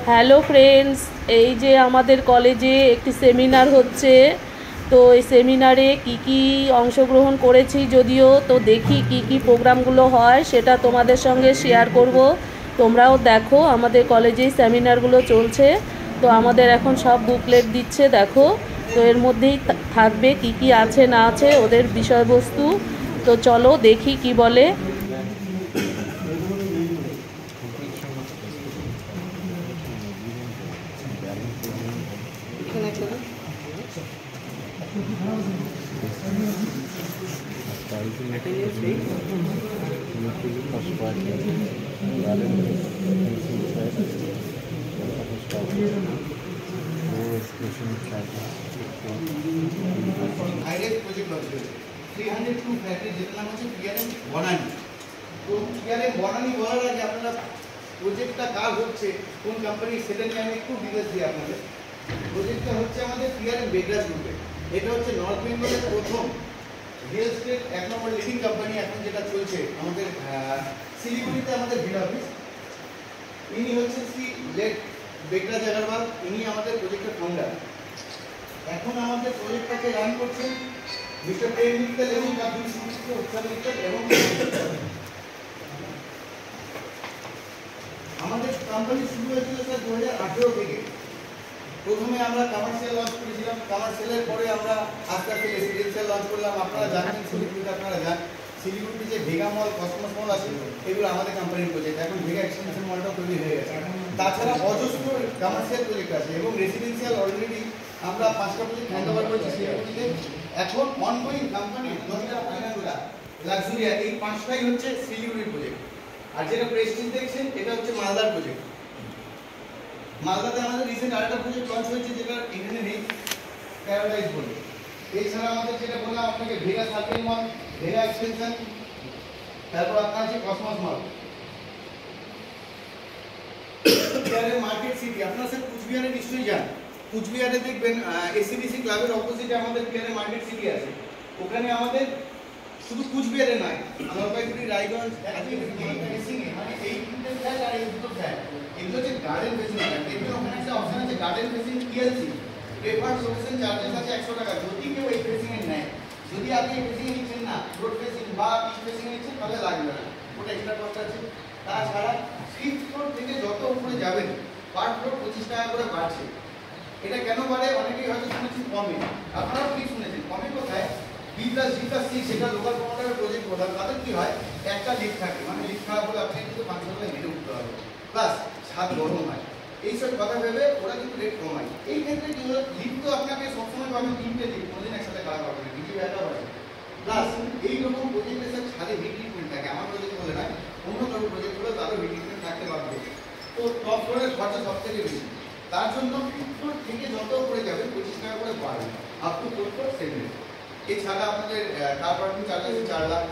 Hello friends, এই যে আমাদের কলেজে একটি সেমিনার হচ্ছে। তো এই সেমিনারে কি অংশগ্রহণ করেছি যদিও, তো দেখি কি প্রোগ্রামগুলো হয় সেটা তোমাদের সঙ্গে শেয়ার করব। তোমরাও দেখো, আমাদের কলেজেই সেমিনারগুলো চলছে। তো আমাদের এখন সব বুকলেট দিচ্ছে, দেখো। তো এর মধ্যেই থাকবে কি আছে না আছে ওদের বিষয়বস্তু। তো চলো দেখি কি বলে। প্রজেক্টটা কাজ হচ্ছে কোন কোম্পানি সেটা নিয়ে আমি একটু ডিটেইলস দিই আপনাদের। প্রজেক্টটা হচ্ছে আমাদের পিআরএম বেগরাজ গ্রুপে। এটা হচ্ছে নর্থ বেঙ্গলের প্রথম রিয়েল এস্টেট 1 নম্বর লিডিং কোম্পানি এখন যেটা চলছে আমাদের শিলিগুড়িতে আমাদের হেড অফিস। ইনি হচ্ছেন শ্রী লেট বেগরাজ আগরওয়াল, ইনি আমাদের প্রজেক্টের ফাউন্ডার। এখন আমাদের প্রজেক্টটাকে রান করছেন মিস্টার প্রেম মিত্তল এবং তার দুই সমস্ত উৎসাহ মিত্তল এবং আমাদের কোম্পানি শুরু হয়েছিল স্যার 2018 থেকে। প্রথমে আমরা কমার্শিয়াল লঞ্চ করেছিলাম, কমার্শিয়ালের পরে আমরা আস্তে আস্তে রেসিডেন্সিয়াল লঞ্চ করলাম। আপনারা জানেন শিলিগুড়িতে, আপনারা জানেন শিলিগুড়িতে যে ভেগা মল, কসমস মল আছে, এগুলো আমাদের কোম্পানির প্রজেক্ট। এখন ভেগা এক্সটেনশন মলটাও তৈরি হয়ে গেছে। তাছাড়া অজস্র কমার্শিয়াল প্রজেক্ট আছে এবং রেসিডেন্সিয়াল অলরেডি আমরা 5টা প্রজেক্ট হ্যান্ড ওভার করেছি শিলিগুড়িতে। এখন অনগোয়িং কোম্পানি 10টা ফাইনালটা লাক্সুরিয়া, এই 5টাই হচ্ছে শিলিগুড়ির প্রজেক্ট। আর যেটা প্রেস্টিজ দেখছেন এটা হচ্ছে মালদার প্রজেক্ট। মালদাতে আমাদের রিসেন্ট আরেকটা প্রজেক্ট লঞ্চ হয়েছে যেটা এখানে নেই, প্যারাডাইজ বলে। এছাড়া আমাদের যেটা বললাম আপনাকে ভেগা সার্কেল মল, ভেগা এক্সটেনশন, তারপর আপনার আছে কসমস মল। কুচবিহারের মার্কেট সিটি, আপনারা স্যার কুচবিহারে নিশ্চয়ই যান। কুচবিহারে দেখবেন এসিডিসি ক্লাবের অপোজিটে আমাদের বিহারের মার্কেট সিটি আছে। ওখানে আমাদের শুধু কুচবিহারে নয়, জলপাইগুড়ি, রায়গঞ্জ, মানে এই তিনটে ফ্ল্যাট আর এই দুটো ফ্ল্যাট, এগুলো হচ্ছে গার্ডেন ফেসিং ফ্ল্যাট। দেখবেন ওখানে একটা অপশন আছে garden facing PLC, preferred location charges আছে 100 টাকা। যদি কেউ এই ফেসিং এর নেয়, যদি আপনি এই ফেসিং নিচ্ছেন না, রোড ফেসিং বা ইস্ট ফেসিং নিচ্ছেন, তাহলে লাগবে না, ওটা এক্সট্রা কস্ট আছে। তাছাড়া 5th ফ্লোর থেকে যত উপরে যাবেন পার ফ্লোর 25 টাকা করে বাড়ছে। এটা কেন বাড়ে অনেকেই হয়তো শুনেছেন কমে, আপনারাও ঠিক শুনেছেন। কমে কোথায়? B+G+C, সেটা লোকাল প্রমোটারের প্রজেক্ট প্রধান, তাদের কি হয় একটা লিফট থাকে, মানে লিফট খারাপ হলে আপনি কিন্তু 500 টাকা হেঁটে উঠতে হবে, প্লাস ছাদ গরম হয়, এইসব কথা ভেবে ওরা কিন্তু রেট কমায়। এই ক্ষেত্রে কি হলো, লিফট তো আপনাকে সবসময় পাবেন 3টে লিফট, কোনোদিন একসাথে খারাপ হবে না, বিজি ব্যাকআপ আছে। প্লাস এইরকম প্রজেক্টের সাথে ছাদে হিট ট্রিটমেন্ট থাকে, আমার প্রজেক্ট বলে না, অন্য কারো প্রজেক্ট হলে তারও হিট ট্রিটমেন্ট থাকতে বাধ্য। তো টপ ফ্লোরের খরচা সব থেকে বেশি, তার জন্য 5th ফ্লোর থেকে যত উপরে যাবেন 25 টাকা করে বাড়বে, আপ টু 4th ফ্লোর 7। এছাড়া আমাদের কার পার্কিং চার্জ আছে 4 লাখ,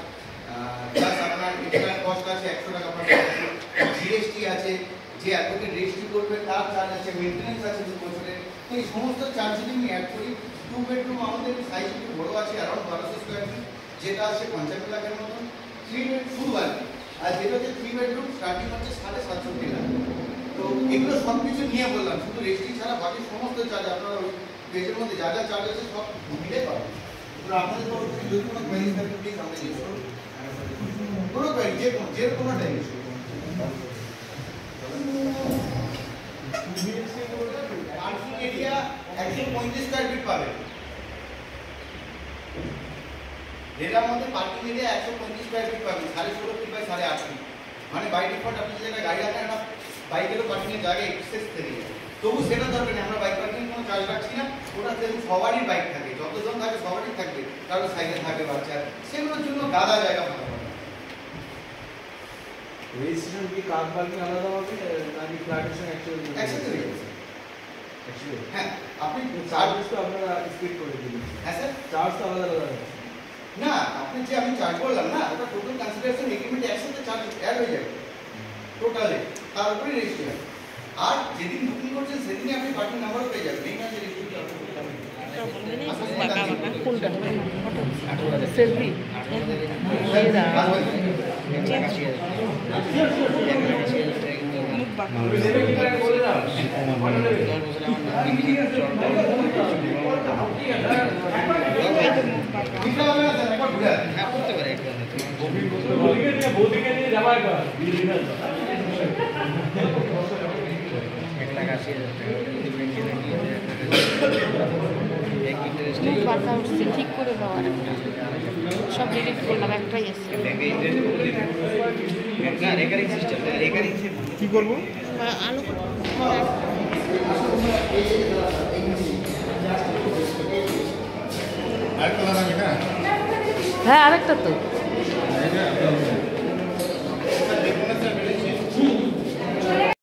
প্লাস আপনার এক্সট্রা কস্ট আছে 100 টাকা পার বছর, জিএসটি আছে, যে অ্যাডভোকেট রেজিস্ট্রি করবে তার চার্জ আছে, মেইনটেনেন্স আছে 2 বছরের। তো এই সমস্ত চার্জ যদি আমি অ্যাড করি, 2 বেডরুম আমাদের সাইজ একটু বড় আছে, অ্যারাউন্ড 1200 স্কোয়ার ফিট, যেটা আছে 55 লাখের মতন। 3 বেড ফুল বাড়ি, আর যেটা হচ্ছে 3 বেডরুম স্টার্টিং হচ্ছে 67.5 লাখ। তো এগুলো সব কিছু নিয়ে বললাম, শুধু রেজিস্ট্রি ছাড়া বাকি সমস্ত চার্জ আপনারা ওই পেজের মধ্যে যা যা চার্জ আছে সব মিলে পাবেন। আপনাদের তরফ থেকে যদি কোনো কোয়েরি থাকে প্লিজ আমাদের জিজ্ঞেস করুন, কোনো কোয়েরি যে কোনো time. Parking area 135 square feet পাবেন, যেটার মধ্যে পার্কিং এরিয়া 135 স্কয়ার ফিট পাবেন, 16.5 ফিট বাই 8.5 ফিট। মানে বাই ডিফল্ট আপনি যেটা গাড়ি রাখেন না, বাইকেরও পার্কিং এর জায়গা এক্সেস থেকে যায়, তবু সেটা দরকার নেই, আমরা বাইক পার্কিং কোনো চার্জ রাখছি না। ওটা যেহেতু সবারই বাইক থাকে, যতজন থাকে সবারই থাকবে, কারো সাইকেল থাকে, বাচ্চা, সেগুলোর জন্য গাদা জায়গা ভালো হবে। রেজিস্ট্রেশন কি কার পার্কিং আলাদা হবে নাকি ফ্ল্যাটের সঙ্গে একসাথে হয়ে যাবে? হ্যাঁ, আপনি চার্জ তো আপনারা স্প্লিট করে দিবেন। হ্যাঁ স্যার, চার্জ তো আলাদা আলাদা আছে না, আপনি যে আমি চার্জ করলাম না, ওটা টোটাল কনসিডারেশন এগ্রিমেন্টে একসাথে চার্জ অ্যাড হয়ে যাবে টোটালে, তার উপরে রেজিস্ট্রেশন। আর যেদিন বুকিং করছেন সেদিনই আপনি পার্কিং নাম্বারও পেয়ে যাবেন, এই না যে রেজিস্ট্রেশন কোনটা সেলফি এরা বাঁকা উঠছে ঠিক করে দেওয়ার একটা সব ডিলিট করলাম একটাই আছে কি করবো আলু হ্যাঁ আরেকটা তো